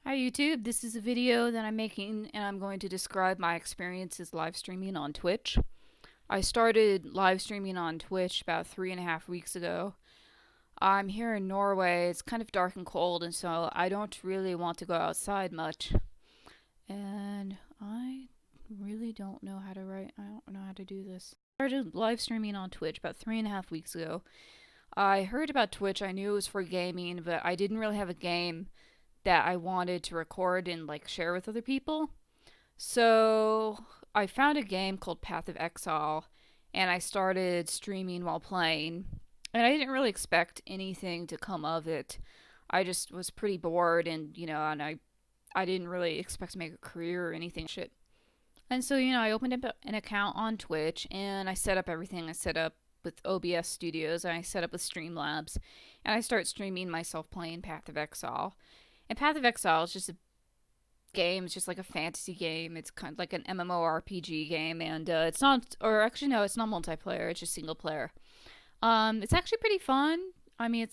Hi YouTube, this is a video that I'm making and I'm going to describe my experiences live streaming on Twitch. I started live streaming on Twitch about 3.5 weeks ago. I'm here in Norway, it's kind of dark and cold, and so I don't really want to go outside much. And I really don't know how to I don't know how to do this. I started live streaming on Twitch about 3.5 weeks ago. I heard about Twitch, I knew it was for gaming, but I didn't really have a game that I wanted to record and like share with other people. So I found a game called Path of Exile and I started streaming while playing. And I didn't really expect anything to come of it. I just was pretty bored and I didn't really expect to make a career or anything shit. And so, I opened up an account on Twitch and I set up everything. I set up with OBS Studios and I set up with Streamlabs and I start streaming myself playing Path of Exile. And Path of Exile is just a game. It's just like a fantasy game. It's kind of like an MMORPG game, and it's not, or actually no, it's not multiplayer. It's just single player. It's actually pretty fun. I mean,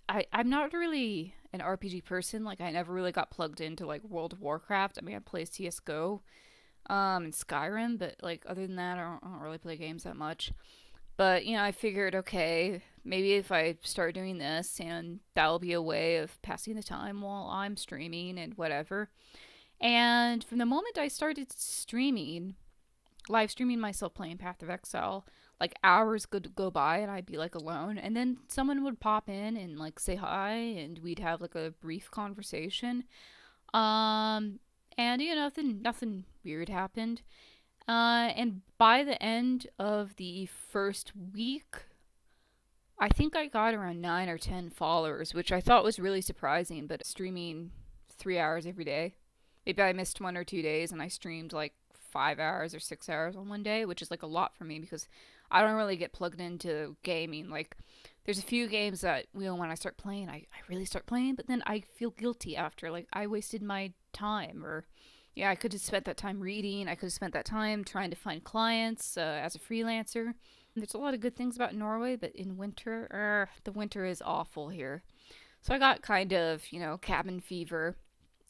I'm not really an RPG person. Like I never really got plugged into like World of Warcraft. I mean, I play CS:GO, and Skyrim, but like other than that, I don't really play games that much. But I figured, okay, maybe if I start doing this, and that'll be a way of passing the time while I'm streaming and whatever. And from the moment I started streaming, live streaming myself playing Path of Exile, like hours could go by and I'd be like alone, and then someone would pop in and like say hi, and we'd have like a brief conversation. Um, and nothing weird happened. And by the end of the first week, I think I got around 9 or 10 followers, which I thought was really surprising. But streaming 3 hours every day, maybe I missed 1 or 2 days, and I streamed like 5 hours or 6 hours on one day, which is like a lot for me because I don't really get plugged into gaming. Like, there's a few games that when I start playing, I really start playing, but then I feel guilty after. Like, I wasted my time, or yeah, I could have spent that time reading. I could have spent that time trying to find clients as a freelancer. There's a lot of good things about Norway, but in winter, the winter is awful here. So I got kind of, cabin fever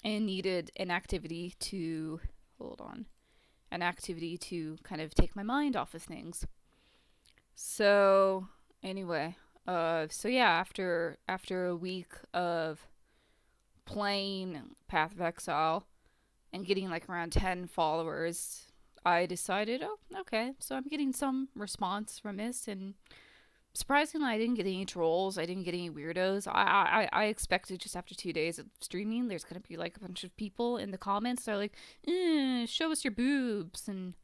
and needed an activity to, hold on, an activity to kind of take my mind off of things. So, anyway, so yeah, after a week of playing Path of Exile and getting like around 10 followers, I decided, oh, okay, so I'm getting some response from this, and surprisingly, I didn't get any trolls. I didn't get any weirdos. I expected just after 2 days of streaming, there's gonna be like a bunch of people in the comments that are like, show us your boobs, and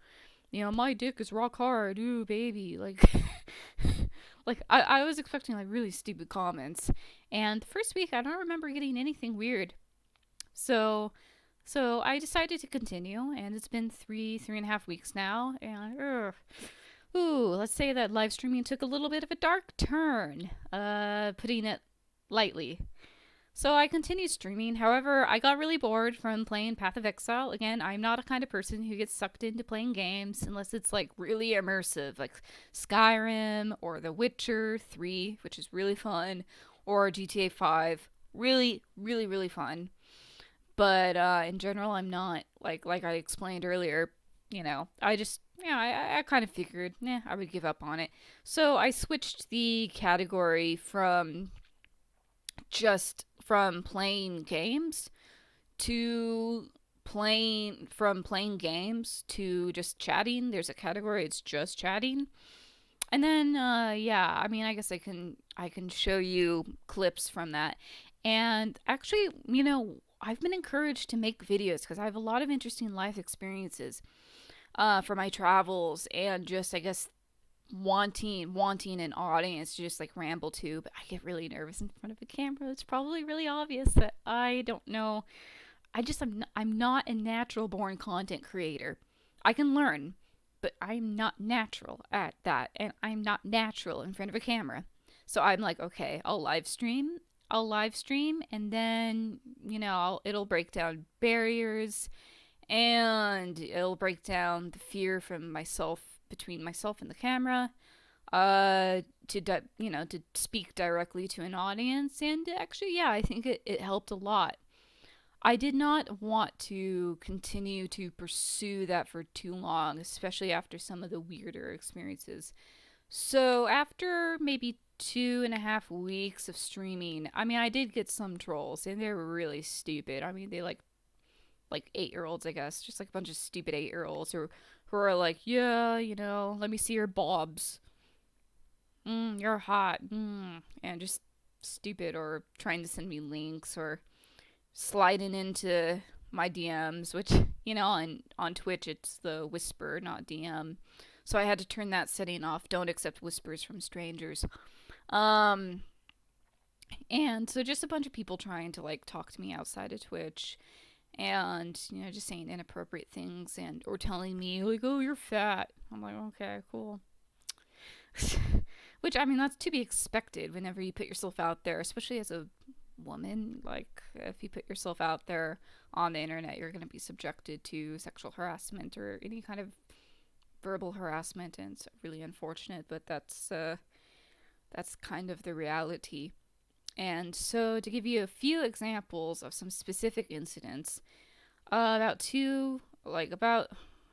my dick is rock hard, ooh baby, like, like I was expecting like really stupid comments. And the first week, I don't remember getting anything weird. So I decided to continue, and it's been 3.5 weeks now, and let's say that live streaming took a little bit of a dark turn, putting it lightly. So I continued streaming. However, I got really bored from playing Path of Exile. Again, I'm not a kind of person who gets sucked into playing games unless it's like really immersive, like Skyrim or The Witcher 3, which is really fun, or GTA 5. Really, really, really fun. But in general, I'm not like I explained earlier. I just I kind of figured, I would give up on it. So I switched the category from playing games to playing games to just chatting. There's a category, it's just chatting. And then yeah, I mean, I guess I can show you clips from that. And actually, I've been encouraged to make videos because I have a lot of interesting life experiences for my travels, and just, I guess, wanting an audience to just like ramble to. But I get really nervous in front of a camera. It's probably really obvious that I don't know. I'm not a natural born content creator. I can learn, but I'm not natural at that, and I'm not natural in front of a camera. So I'm like, okay, I'll live stream, and then it'll break down barriers, and it'll break down the fear from myself, between myself and the camera, to speak directly to an audience. And actually, yeah, I think it helped a lot. I did not want to continue to pursue that for too long, especially after some of the weirder experiences. So after maybe 2.5 weeks of streaming, I mean, I did get some trolls, and they were really stupid. I mean, they like 8 year olds, I guess, just like a bunch of stupid 8 year olds who are like, yeah, let me see your bobs. You're hot. And just stupid, or trying to send me links, or sliding into my DMs, which, on Twitch it's the whisper, not DM. So I had to turn that setting off. Don't accept whispers from strangers. Um, and so just a bunch of people trying to like talk to me outside of Twitch, and just saying inappropriate things, and or telling me like, "Oh, you're fat." I'm like, "Okay, cool." Which, I mean, that's to be expected whenever you put yourself out there, especially as a woman. Like, if you put yourself out there on the internet, you're going to be subjected to sexual harassment or any kind of verbal harassment, and it's really unfortunate, but that's kind of the reality. And so, to give you a few examples of some specific incidents, about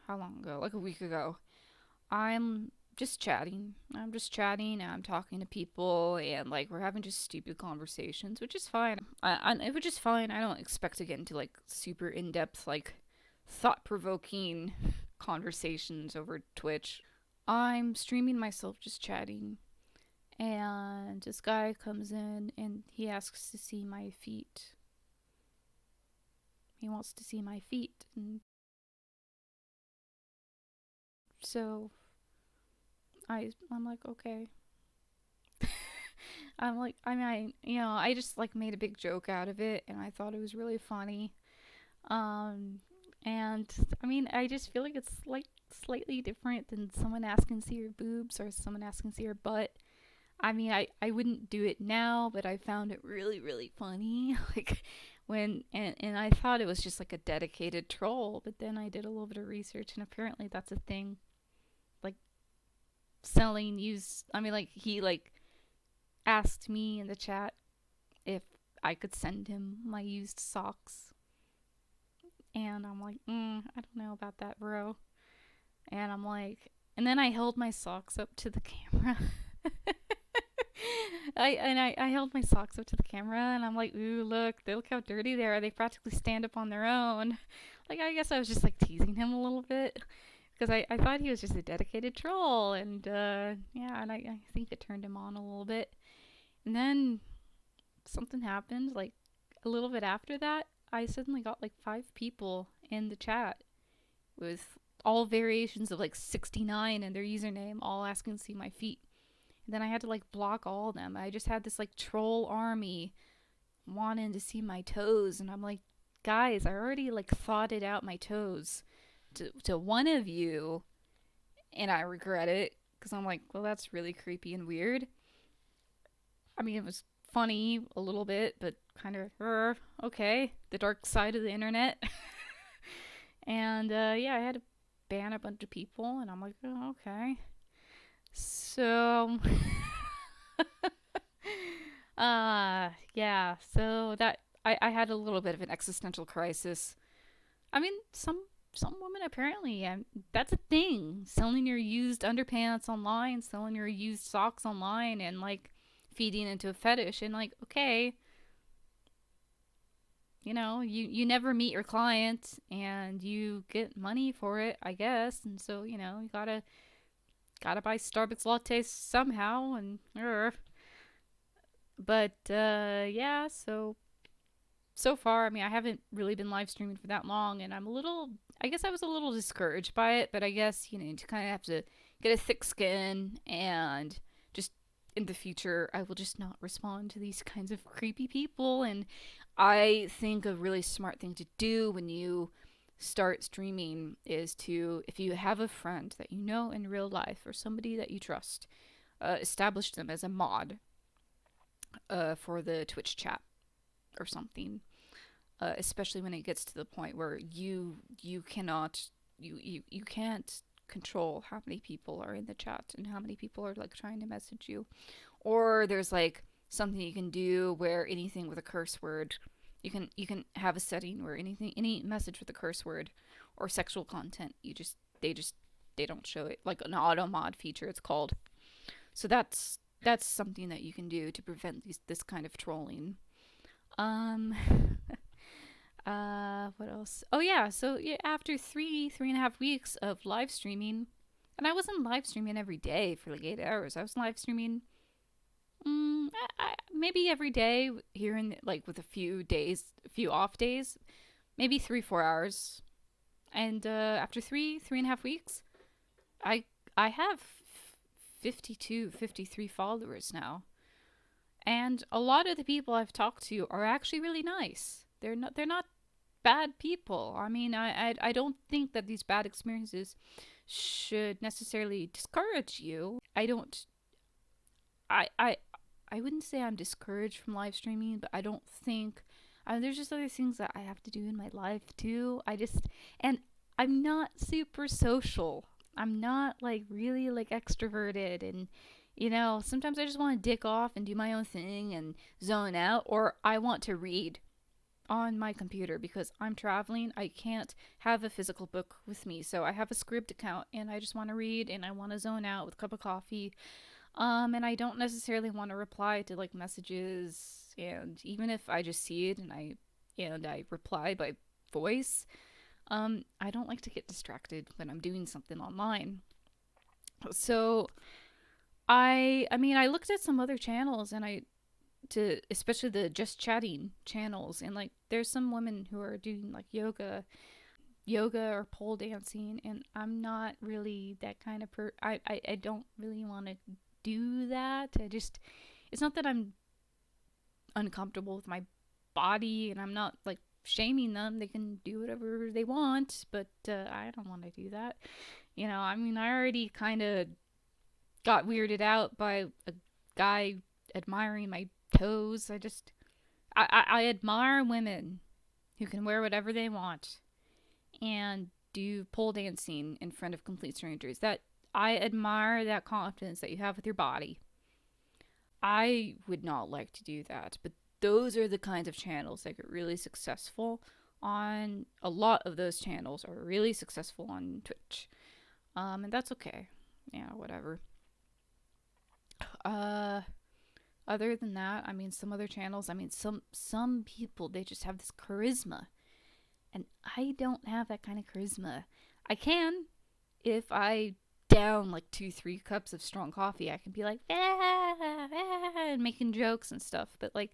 how long ago? Like a week ago, I'm just chatting. I'm just chatting, and I'm talking to people, and like we're having just stupid conversations, which is fine. Which is fine. I don't expect to get into like super in depth, like thought provoking conversations over Twitch. I'm streaming myself just chatting, and this guy comes in and he asks to see my feet. He wants to see my feet, and so I'm like, okay. I'm like, I mean, I just like made a big joke out of it, and I thought it was really funny. Um, and I mean, I just feel like it's like slightly different than someone asking to see your boobs or someone asking to see your butt. I mean, I wouldn't do it now, but I found it really, really funny. Like and I thought it was just like a dedicated troll, but then I did a little bit of research, and apparently that's a thing. Like selling used, I mean, like he like asked me in the chat if I could send him my used socks. And I'm like, I don't know about that, bro. And I'm like, and then I held my socks up to the camera. I held my socks up to the camera, and I'm like, ooh, look how dirty they are. They practically stand up on their own. Like, I guess I was just like teasing him a little bit, because I thought he was just a dedicated troll, and yeah, and I think it turned him on a little bit. And then something happened, like a little bit after that. I suddenly got like 5 people in the chat with all variations of like 69 and their username, all asking to see my feet. And then I had to like block all of them. I just had this like troll army wanting to see my toes, and I'm like, guys, I already like thought out my toes to one of you, and I regret it because I'm like, well, that's really creepy and weird. I mean, it was funny a little bit, but kind of okay, the dark side of the internet. And yeah, I had to ban a bunch of people, and I'm like, oh, okay. So, yeah. So that I had a little bit of an existential crisis. I mean, some women apparently, that's a thing. Selling your used underpants online, selling your used socks online, and like feeding into a fetish. And like, okay, you never meet your client, and you get money for it, I guess. And so you gotta buy Starbucks lattes somehow, and but yeah. So far, I mean, I haven't really been live streaming for that long, and I guess I was a little discouraged by it, but I guess, to kind of have to get a thick skin, and just in the future, I will just not respond to these kinds of creepy people. And I think a really smart thing to do when you start streaming is to, if you have a friend that you know in real life or somebody that you trust, establish them as a mod for the Twitch chat or something, especially when it gets to the point where you cannot you can't control how many people are in the chat and how many people are like trying to message you, or there's like something you can do where anything with a curse word, You can have a setting where any message with a curse word or sexual content, they don't show it, like an auto mod feature it's called. So that's something that you can do to prevent this kind of trolling. Um what else? Oh yeah, so yeah, after 3.5 weeks of live streaming, and I wasn't live streaming every day for like 8 hours. I was live streaming maybe every day here and like with a few off days, maybe 3 4 hours. And after 3.5 weeks, I I have 52 53 followers now, and a lot of the people I've talked to are actually really nice. They're not bad people. I mean, I don't think that these bad experiences should necessarily discourage you. I I wouldn't say I'm discouraged from live streaming, but I don't think there's just other things that I have to do in my life too. And I'm not super social. I'm not like really like extroverted, and sometimes I just want to dick off and do my own thing and zone out, or I want to read on my computer because I'm traveling. I can't have a physical book with me. So I have a Scribd account and I just want to read and I want to zone out with a cup of coffee. And I don't necessarily want to reply to like messages, and even if I just see it and I reply by voice, I don't like to get distracted when I'm doing something online. So I mean I looked at some other channels, and I to especially the just chatting channels, and like there's some women who are doing like yoga or pole dancing, and I'm not really that kind of I don't really want to do that. It's not that I'm uncomfortable with my body, and I'm not like shaming them. They can do whatever they want, but I don't want to do that. I mean, I already kind of got weirded out by a guy admiring my toes. I admire women who can wear whatever they want and do pole dancing in front of complete strangers. That I admire that confidence that you have with your body. I would not like to do that, but those are the kinds of channels that get really successful on a lot of those channels are really successful on Twitch. And that's okay. Yeah, whatever. Uh Other than that, I mean some other channels, I mean some people, they just have this charisma, and I don't have that kind of charisma. I can if I down like 2 3 cups of strong coffee. I can be like and making jokes and stuff, but like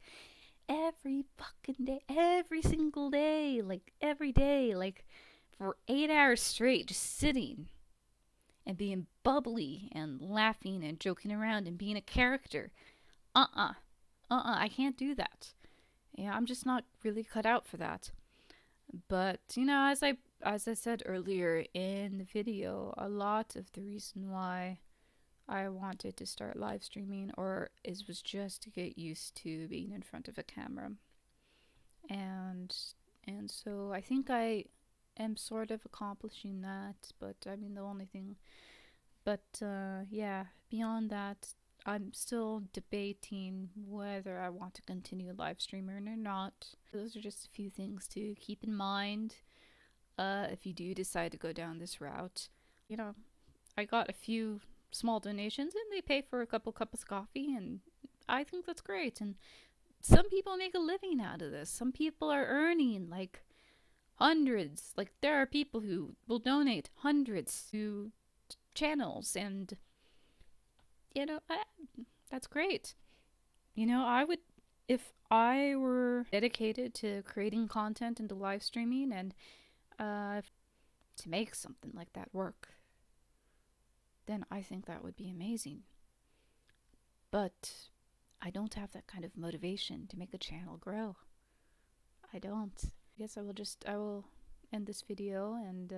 every fucking day, every single day, like every day, like for 8 hours straight, just sitting and being bubbly and laughing and joking around and being a character. I can't do that. Yeah, I'm just not really cut out for that. But as I said earlier in the video, a lot of the reason why I wanted to start live streaming or is was just to get used to being in front of a camera. And so I think I am sort of accomplishing that, but I mean the only thing but yeah, beyond that, I'm still debating whether I want to continue live streaming or not. Those are just a few things to keep in mind if you do decide to go down this route. You know, I got a few small donations and they pay for a couple cups of coffee, and I think that's great. And some people make a living out of this. Some people are earning like hundreds. Like there are people who will donate hundreds to channels, and that's great. I would, if I were dedicated to creating content and to live streaming and to make something like that work, then I think that would be amazing. But I don't have that kind of motivation to make a channel grow. I don't. I guess I will end this video, and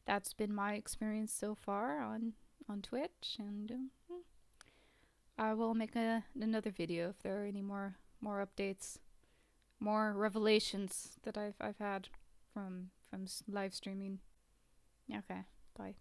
that's been my experience so far on Twitch, and I will make another video if there are any more updates, more revelations that I've had from live streaming. Okay, bye.